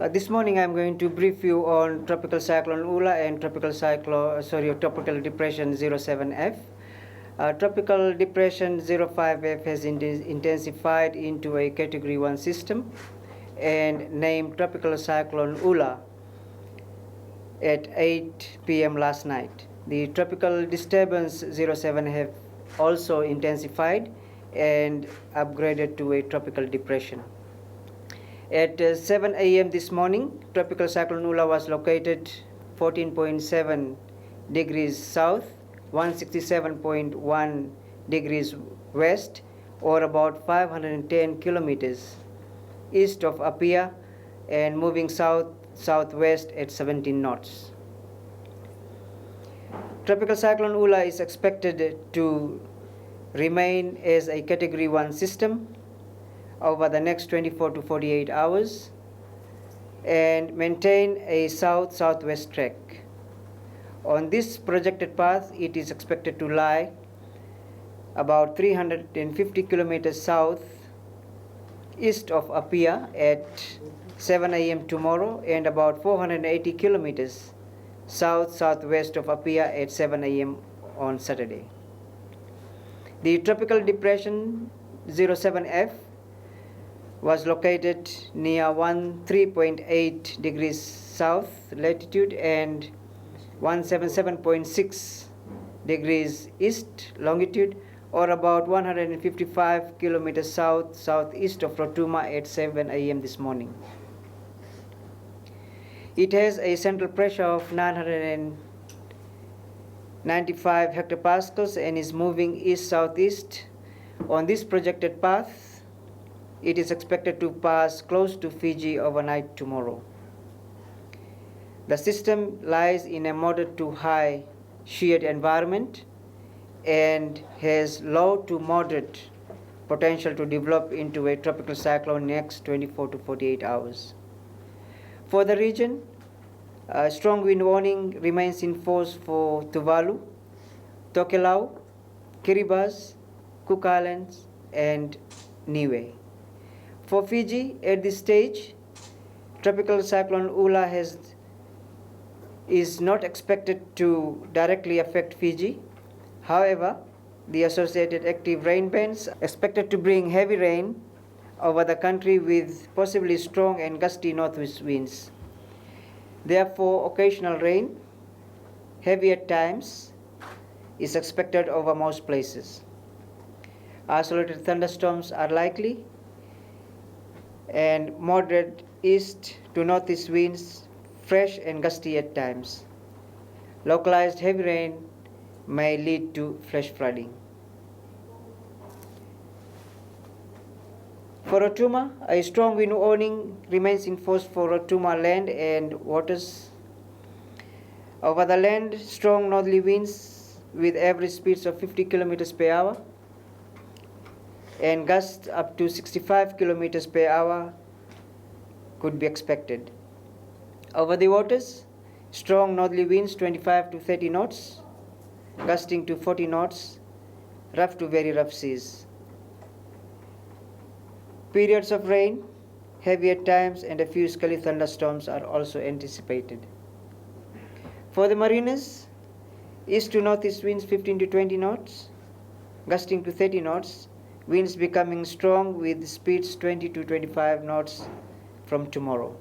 This morning I'm going to brief you on Tropical Cyclone Ula and Tropical Depression 07F. Tropical Depression 05F has intensified into a Category 1 system and named Tropical Cyclone Ula at 8 p.m. last night. The Tropical Disturbance 07F also intensified and upgraded to a Tropical Depression. At 7 a.m. this morning, Tropical Cyclone Ula was located 14.7 degrees south, 167.1 degrees west, or about 510 kilometers east of Apia, and moving south-southwest at 17 knots. Tropical Cyclone Ula is expected to remain as a Category 1 system over the next 24 to 48 hours and maintain a south-southwest track. On this projected path, it is expected to lie about 350 kilometers south east of Apia at 7 a.m. tomorrow and about 480 kilometers south-southwest of Apia at 7 a.m. on Saturday. The Tropical Depression 07F was located near 13.8 degrees south latitude and 177.6 degrees east longitude, or about 155 kilometers southeast of Rotuma at 7 a.m. this morning. It has a central pressure of 995 hectopascals and is moving east-southeast. On this projected path, it is expected to pass close to Fiji overnight tomorrow. The system lies in a moderate to high sheared environment and has low to moderate potential to develop into a tropical cyclone next 24 to 48 hours. For the region, a strong wind warning remains in force for Tuvalu, Tokelau, Kiribati, Cook Islands, and Niue. For Fiji, at this stage, Tropical Cyclone Ula is not expected to directly affect Fiji. However, the associated active rain bands are expected to bring heavy rain over the country with possibly strong and gusty northwest winds. Therefore, occasional rain, heavy at times, is expected over most places. Isolated thunderstorms are likely, and moderate east to northeast winds, fresh and gusty at times. Localized heavy rain may lead to flash flooding. For Rotuma, a strong wind warning remains in force for Rotuma land and waters. Over the land, strong northerly winds with average speeds of 50 kilometers per hour and gusts up to 65 kilometers per hour could be expected. Over the waters, strong northerly winds 25 to 30 knots, gusting to 40 knots, rough to very rough seas. Periods of rain, heavy at times, and a few scaly thunderstorms are also anticipated. For the mariners, east to northeast winds 15 to 20 knots, gusting to 30 knots, winds becoming strong with speeds 20 to 25 knots from tomorrow.